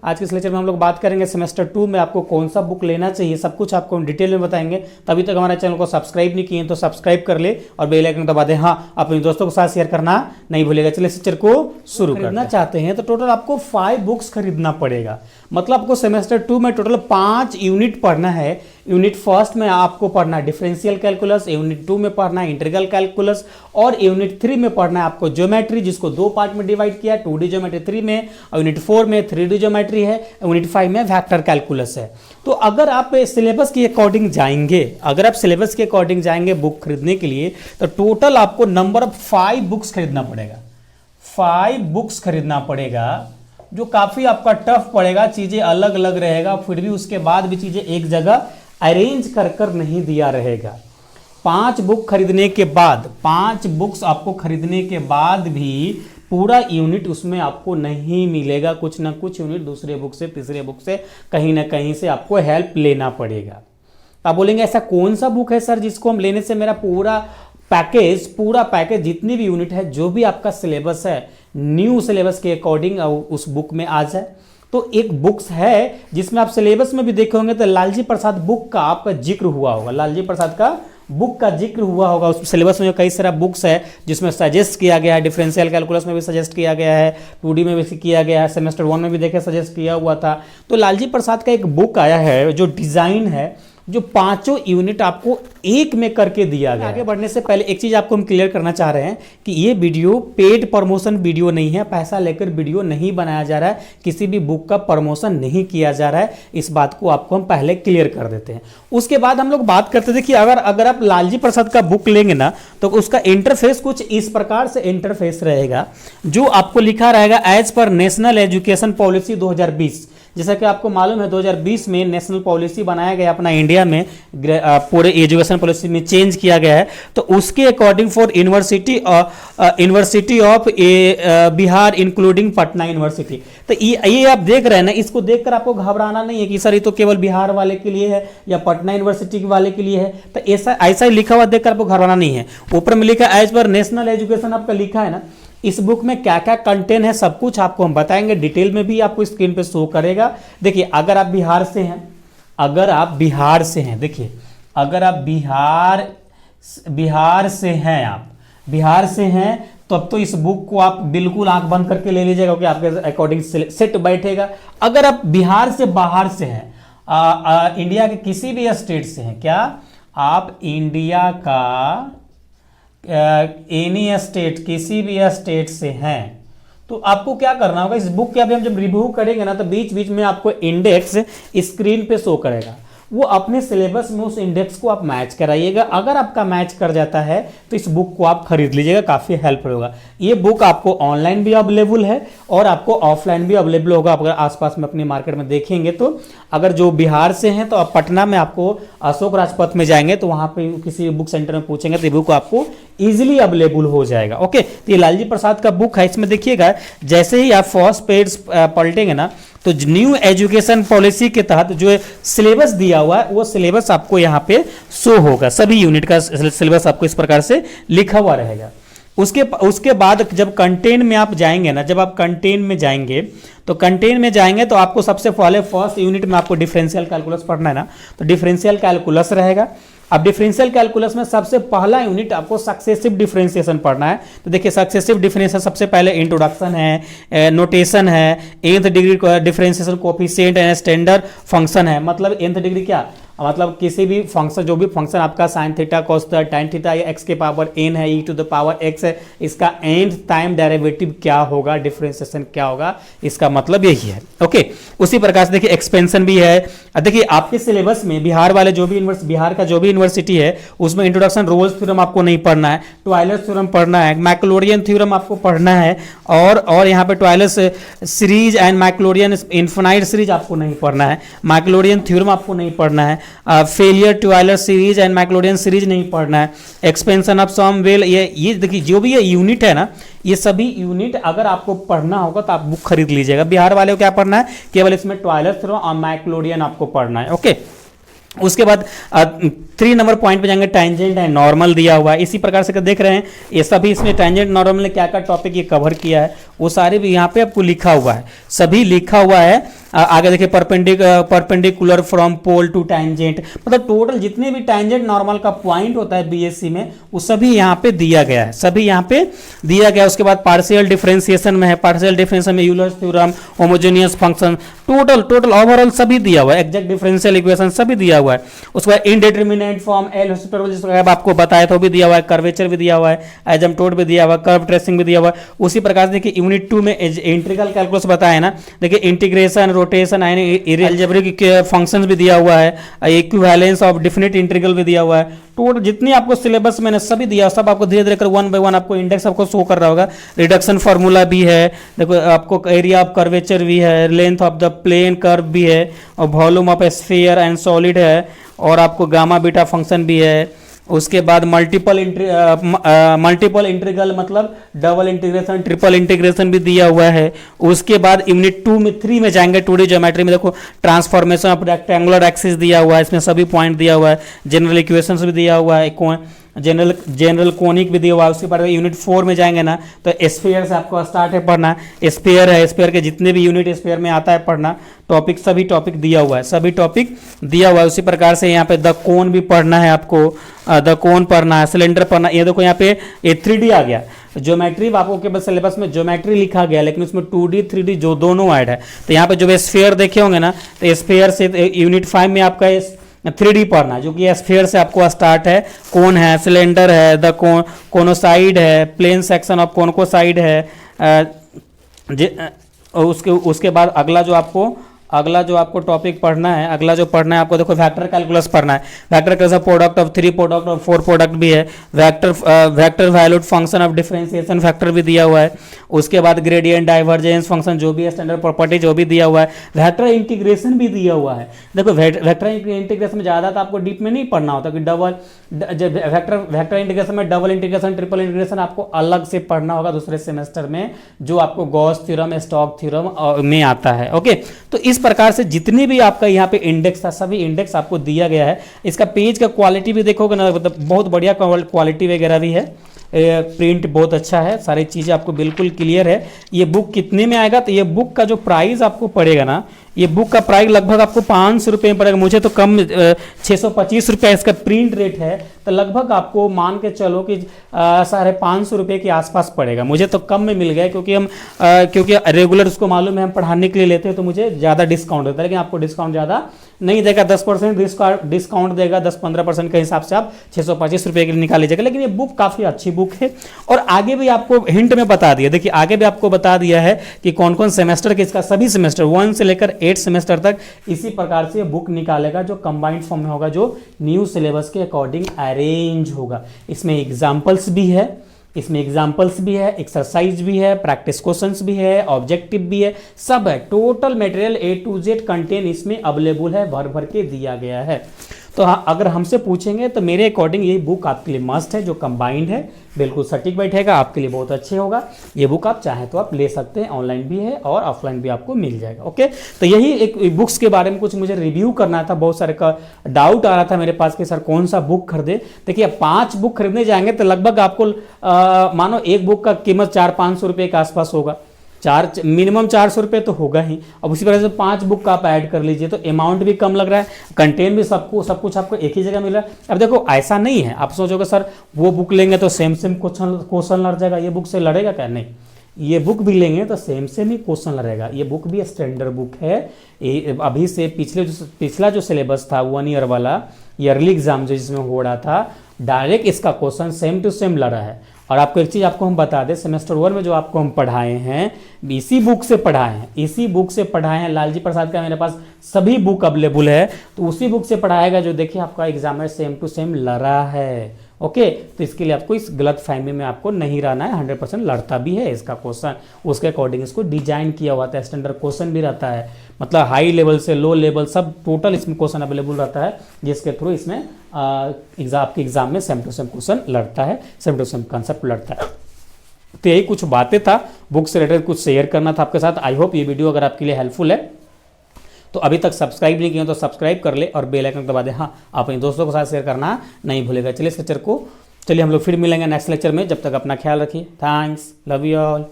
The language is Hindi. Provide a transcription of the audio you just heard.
आज के इस लेक्चर में हम लोग बात करेंगे सेमेस्टर 2 में आपको कौन सा बुक लेना चाहिए, सब कुछ आपको डिटेल में बताएंगे। तभी तक हमारे चैनल को सब्सक्राइब नहीं किए तो सब्सक्राइब कर ले और बेल आइकन दबा दें। हाँ, अपने दोस्तों के साथ शेयर करना नहीं भूलेगा। चलिए लेक्चर को शुरू करना चाहते हैं तो टोटल आपको 5 बुक्स खरीदना पड़ेगा। मतलब आपको सेमेस्टर 2 में टोटल 5 यूनिट पढ़ना है। यूनिट फर्स्ट में आपको पढ़ना है डिफरेंशियल कैलकुलस, यूनिट 2 में पढ़ना है इंटीग्रल कैलकुलस और यूनिट 3 में पढ़ना है आपको ज्योमेट्री, जिसको 2 पार्ट में डिवाइड किया, 2D ज्योमेट्री 3 में और यूनिट 4 में 3D ज्योमेट्री है, यूनिट 5 में वेक्टर कैलकुलस है। तो अगर आप सिलेबस के अकॉर्डिंग जाएंगे, बुक खरीदने के लिए तो टोटल आपको नंबर ऑफ 5 बुक्स खरीदना पड़ेगा। 5 बुक्स खरीदना पड़ेगा जो काफी आपका टफ पड़ेगा, चीजें अलग अलग रहेगा, फिर भी उसके बाद भी चीजें एक जगह अरेंज कर नहीं दिया रहेगा। 5 बुक खरीदने के बाद, 5 बुक्स आपको खरीदने के बाद भी पूरा यूनिट उसमें आपको नहीं मिलेगा। कुछ ना कुछ यूनिट दूसरे बुक से, तीसरे बुक से, कहीं ना कहीं से आपको हेल्प लेना पड़ेगा। आप बोलेंगे ऐसा कौन सा बुक है सर जिसको हम लेने से मेरा पूरा पैकेज जितनी भी यूनिट है, जो भी आपका सिलेबस है, न्यू सिलेबस के अकॉर्डिंग उस बुक में आ जाए। तो एक बुक्स है जिसमें आप सिलेबस में भी देखे होंगे तो लालजी प्रसाद बुक का आपका जिक्र हुआ होगा। लालजी प्रसाद का बुक का जिक्र हुआ होगा। उस सिलेबस में जो कई सारा बुक्स है जिसमें सजेस्ट किया गया है, डिफरेंशियल कैलकुलस में भी सजेस्ट किया गया है, 2D में भी किया गया है, सेमेस्टर 1 में भी देखे सजेस्ट किया हुआ था। तो लालजी प्रसाद का एक बुक आया है जो डिजाइन है, जो 5 यूनिट आपको एक में करके दिया गया। आगे बढ़ने से पहले एक चीज आपको हम क्लियर करना चाह रहे हैं कि ये वीडियो पेड प्रमोशन वीडियो नहीं है, पैसा लेकर वीडियो नहीं बनाया जा रहा है, किसी भी बुक का प्रमोशन नहीं किया जा रहा है। इस बात को आपको हम पहले क्लियर कर देते हैं। उसके बाद हम लोग बात करते थे कि अगर आप लालजी प्रसाद का बुक लेंगे ना तो उसका इंटरफेस कुछ इस प्रकार से इंटरफेस रहेगा, जो आपको लिखा रहेगा as per national education policy 2020। जैसा कि आपको मालूम है 2020 में नेशनल पॉलिसी बनाया गया अपना इंडिया में, पूरे एजुकेशन पॉलिसी में चेंज किया गया है। तो उसके according for university of Bihar including Patna university. तो ये आप देख रहे हैं ना, इसको देखकर आपको घबराना नहीं है कि सर ये तो केवल बिहार वाले के लिए है या पटना यूनिवर्सिटी वाले के लिए है। तो ऐसा ही लिखा हुआ देखकर आपको घबराना नहीं है। ऊपर में लिखा एज पर नेशनल एजुकेशन आपका लिखा है ना, इस बुक में क्या क्या कंटेंट है सब कुछ आपको हम बताएंगे, डिटेल में भी आपको स्क्रीन पे शो करेगा। देखिए अगर आप बिहार से हैं, देखिए अगर आप बिहार से हैं तब तो इस बुक को आप बिल्कुल आंख बंद करके ले लीजिएगा क्योंकि आपके अकॉर्डिंग सेट बैठेगा। अगर आप बिहार से बाहर से हैं, इंडिया के किसी भी स्टेट से हैं, क्या आप इंडिया का एनी स्टेट, किसी भी स्टेट से हैं, तो आपको क्या करना होगा, इस बुक के अभी हम जब रिव्यू करेंगे ना तो बीच बीच में आपको इंडेक्स स्क्रीन पे शो करेगा। वो अपने सिलेबस में उस इंडेक्स को आप मैच कराइएगा। अगर आपका मैच कर जाता है तो इस बुक को आप खरीद लीजिएगा, काफ़ी हेल्प होगा। ये बुक आपको ऑनलाइन भी अवेलेबल है और आपको ऑफलाइन भी अवेलेबल होगा। अगर आसपास में अपने मार्केट में देखेंगे तो अगर जो बिहार से हैं तो आप पटना में आपको अशोक राजपथ में जाएंगे तो वहाँ पे किसी बुक सेंटर में पूछेंगे तो ये बुक आपको ईजिली अवेलेबल हो जाएगा। ओके, तो ये लालजी प्रसाद का बुक है। इसमें देखिएगा जैसे ही आप फर्स्ट पेज पलटेंगे ना तो न्यू एजुकेशन पॉलिसी के तहत जो सिलेबस दिया हुआ है वो सिलेबस आपको यहाँ पे शो होगा। सभी यूनिट का सिलेबस आपको इस प्रकार से लिखा हुआ रहेगा। उसके बाद जब कंटेंट में आप जाएंगे ना, जब आप कंटेंट में जाएंगे तो आपको सबसे पहले फर्स्ट यूनिट में आपको डिफरेंशियल कैलकुलस पढ़ना है ना, तो डिफरेंशियल कैलकुलस रहेगा। अब डिफरेंशियल कैलकुलस में सबसे पहला यूनिट आपको सक्सेसिव डिफरेंशिएशन पढ़ना है। तो देखिए सक्सेसिव डिफरेंशिएशन सबसे पहले इंट्रोडक्शन है, नोटेशन है, nth degree differentiation coefficient and standard function है। मतलब nth डिग्री क्या, मतलब किसी भी फंक्शन, जो भी फंक्शन आपका sine theta cos theta tan theta या x के पावर n है, e to the power x है, इसका nth टाइम डेरिवेटिव क्या होगा, डिफरेंशिएशन क्या होगा, इसका मतलब यही है। ओके, उसी प्रकार से देखिए एक्सपेंशन भी है। देखिए आपके सिलेबस में बिहार वाले जो भी बिहार का जो भी यूनिवर्सिटी है उसमें इंट्रोडक्शन रोल्स थ्योरम आपको नहीं पढ़ना है, ट्वाइलर थ्योरम पढ़ना है, मैक्लोरियन थ्योरम आपको पढ़ना है और यहाँ पे Taylor series and Maclaurin infinite series आपको नहीं पढ़ना है, मैक्लोरियन थ्योरम आपको नहीं पढ़ना है, failure Taylor series and Maclaurin series नहीं पढ़ना है, एक्सपेंशन ऑफ सम वेल, ये देखिए जो भी ये यूनिट है ना, ये सभी यूनिट अगर आपको पढ़ना होगा तो आप बुक खरीद लीजिएगा। बिहार वाले को क्या पढ़ना है, केवल इसमें ट्वाइलर थ्योरम और मैक्लोरियन आपको पढ़ना है। ओके, उसके बाद 3 नंबर पॉइंट पे जाएंगे, टेंजेंट एंड नॉर्मल दिया हुआ है। इसी प्रकार से देख रहे हैं ये सभी इसमें टेंजेंट नॉर्मल ने क्या क्या टॉपिक ये कवर किया है वो सारे भी यहाँ पे आपको लिखा हुआ है, सभी लिखा हुआ है। आगे देखिए perpendicular from pole to tangent, मतलब टोटल जितने भी टैंजेंट नॉर्मल का पॉइंट होता है बीएससी में वो सभी यहाँ पे दिया गया है, सभी यहाँ पे दिया गया है। उसके बाद पार्शियल डिफरेंशिएशन में है, पार्शियल डिफरेंशिएशन में Euler's theorem, homogeneous function, total overall सभी दिया हुआ है, एग्जैक्ट डिफरेंशियल इक्वेशन सभी दिया हुआ है। उसके बाद इनडिटरमिनेट फॉर्म एल हॉस्पिटल जिसको आपको बताया था वो भी दिया हुआ है, कर्वेचर भी दिया हुआ है, एजम्प्टोड भी दिया हुआ है, कर्व ट्रेसिंग भी दिया हुआ है। उसी प्रकार से देखिए यूनिट 2 में इंटीग्रल कैलकुलस बताया ना, देखिए इंटीग्रेशन, रोटेशन, अलजेब्रिक फंक्शंस भी दिया हुआ है, इक्विवेलेंस ऑफ डिफिनिट इंटीग्रल भी दिया हुआ है। टोटल जितनी आपको सिलेबस मैंने सभी दिया, सब आपको धीरे धीरे कर 1 बाय 1 आपको इंडेक्स आपको शो कर रहा होगा। रिडक्शन फार्मूला भी है, देखो आपको एरिया ऑफ कर्वेचर भी है, length of the plane curve भी है, और volume of sphere and solid है, और आपको गामा बीटा फंक्शन भी है। उसके बाद मल्टीपल इंटीग्रल मतलब डबल इंटीग्रेशन, ट्रिपल इंटीग्रेशन भी दिया हुआ है। उसके बाद यूनिट 3 में जाएंगे, 2D ज्योमेट्री में देखो ट्रांसफॉर्मेशन ऑफ रेक्टेंगुलर एक्सिस दिया हुआ है, इसमें सभी पॉइंट दिया हुआ है, जनरल इक्वेशंस भी दिया हुआ है, जनरल कोनिक भी दिया हुआ है। उसके बाद यूनिट 4 में जाएंगे ना तो स्फीयर से आपको स्टार्ट है पढ़ना, स्फीयर है, स्फीयर के जितने भी यूनिट स्फीयर में आता है पढ़ना, टॉपिक सभी टॉपिक दिया हुआ है, सभी टॉपिक दिया हुआ है। उसी प्रकार से यहाँ पे द कोन भी पढ़ना है आपको, द कोन पढ़ना है, सिलेंडर पढ़ना। ये देखो यहाँ पे 3D आ गया, ज्योमेट्री आपको केवल सिलेबस में ज्योमेट्री लिखा गया लेकिन उसमें 2D 3D जो दोनों ऐड है। तो यहाँ पे जो स्फीयर देखे होंगे ना तो स्फीयर से यूनिट 5 में आपका 3D पढ़ना, जो कि स्फीयर से आपको स्टार्ट है, कोन है, सिलेंडर है, द कोनोसाइड है, प्लेन सेक्शन ऑफ कोनकोसाइड है, उसके बाद अगला जो आपको टॉपिक पढ़ना है, अगला जो पढ़ना है आपको देखो वेक्टर कैलकुलस पढ़ना है। Vector calculus product of 3 product और 4 प्रोडक्ट भी है, vector valued function of differentiation factor भी दिया हुआ है। उसके बाद ग्रेडियंट डाइवर्जेंस फंक्शन जो भी है, स्टैंडर्ड प्रॉपर्टी जो भी दिया हुआ है, वेक्टर इंटीग्रेशन भी दिया हुआ है। देखो वेक्टर इंटीग्रेशन में ज़्यादा तो आपको डीप में नहीं पढ़ना होता कि वेक्टर इंटीग्रेशन में डबल इंटीग्रेशन, ट्रिपल इंटीग्रेशन आपको अलग से पढ़ना होगा दूसरे सेमेस्टर में, जो आपको गॉस थ्योरम, स्टोक्स थ्योरम में आता है। ओके, तो इस प्रकार से जितने भी आपका यहाँ पे इंडेक्स था सभी इंडेक्स आपको दिया गया है। इसका पेज का क्वालिटी भी देखोगे ना, मतलब बहुत बढ़िया क्वालिटी वगैरह भी है, प्रिंट बहुत अच्छा है, सारी चीज़ें आपको बिल्कुल क्लियर है। ये बुक कितने में आएगा, तो ये बुक का जो प्राइस आपको पड़ेगा ना, ये बुक का प्राइस लगभग आपको 500 रुपये में पड़ेगा, मुझे तो कम 625 रुपये इसका प्रिंट रेट है, तो लगभग आपको मान के चलो कि 550 रुपये के आसपास पड़ेगा। मुझे तो कम में मिल गया क्योंकि रेगुलर उसको मालूम है हम पढ़ाने के लिए लेते हैं तो मुझे ज़्यादा डिस्काउंट देता है, लेकिन आपको डिस्काउंट ज़्यादा नहीं देगा, 10% डिस्काउंट देगा, 10-15% के हिसाब से आप 625 रुपये के लिए निकाल लीजिएगा। लेकिन ये बुक काफ़ी अच्छी बुक है, और आगे भी आपको हिंट में बता दिया, देखिए आगे भी आपको बता दिया है कि कौन कौन सेमेस्टर के, इसका सभी सेमेस्टर 1 से लेकर 8 सेमेस्टर तक इसी प्रकार से बुक निकालेगा, जो कंबाइंड फॉर्म में होगा, जो न्यू सिलेबस के अकॉर्डिंग अरेंज होगा। इसमें एग्जाम्पल्स भी है, एक्सरसाइज भी है, प्रैक्टिस क्वेश्चंस भी है, ऑब्जेक्टिव भी है, सब है। Total material A to Z content इसमें अवेलेबल है, भर भर के दिया गया है। तो हाँ, अगर हमसे पूछेंगे तो मेरे अकॉर्डिंग ये बुक आपके लिए मस्ट है, जो कंबाइंड है, बिल्कुल सटीक बैठेगा, आपके लिए बहुत अच्छे होगा। ये बुक आप चाहें तो आप ले सकते हैं, ऑनलाइन भी है और ऑफलाइन भी आपको मिल जाएगा। ओके, तो यही एक बुक्स के बारे में कुछ मुझे रिव्यू करना था। बहुत सारे का डाउट आ रहा था मेरे पास कि सर कौन सा बुक खरीदे। देखिए 5 बुक खरीदने जाएंगे तो लगभग आपको मानो एक बुक का कीमत 400-500 रुपये के आसपास होगा, मिनिमम 400 रुपये तो होगा ही। अब उसी तरह से 5 बुक का आप ऐड कर लीजिए तो अमाउंट भी कम लग रहा है, कंटेंट भी सब कुछ आपको एक ही जगह मिल रहा है। अब देखो ऐसा नहीं है आप सोचोगे सर वो बुक लेंगे तो सेम क्वेश्चन लड़ जाएगा, ये बुक से लड़ेगा क्या? नहीं, ये बुक भी लेंगे तो सेम ही क्वेश्चन लड़ेगा। ये बुक भी स्टैंडर्ड बुक है। अभी से पिछला जो सिलेबस था 1 ईयर वाला ईयरली एग्जाम जो जिसमें हो रहा था, डायरेक्ट इसका क्वेश्चन सेम टू सेम लड़ा है। और आपको एक चीज़ आपको हम बता दें, सेमेस्टर 1 में जो आपको हम पढ़ाए हैं इसी बुक से पढ़ाए हैं। लालजी प्रसाद का मेरे पास सभी बुक अवेलेबल है, तो उसी बुक से पढ़ाएगा जो देखिए आपका एग्जाम में सेम टू सेम लड़ा है। ओके, तो इसके लिए आपको इस गलत फहमी में आपको नहीं रहना है, 100% लड़ता भी है इसका क्वेश्चन, उसके अकॉर्डिंग इसको डिजाइन किया हुआ था। स्टैंडर्ड क्वेश्चन भी रहता है, मतलब हाई लेवल से लो लेवल सब टोटल इसमें क्वेश्चन अवेलेबल रहता है, जिसके थ्रू इसमें आपके एग्जाम में सेम टू सेम क्वेश्चन लड़ता है, सेम टू सेम कंसेप्ट लड़ता है। तो यही कुछ बातें था बुक से रिलेटेड, कुछ शेयर करना था आपके साथ। आई होप ये वीडियो अगर आपके लिए हेल्पफुल है तो अभी तक सब्सक्राइब नहीं किया तो सब्सक्राइब कर ले और बेल आइकन दबा दे। हाँ, आप अपने दोस्तों के साथ शेयर करना नहीं भूलेगा। चलिए हम लोग फिर मिलेंगे नेक्स्ट लेक्चर में, जब तक अपना ख्याल रखिए। Thanks, love you all.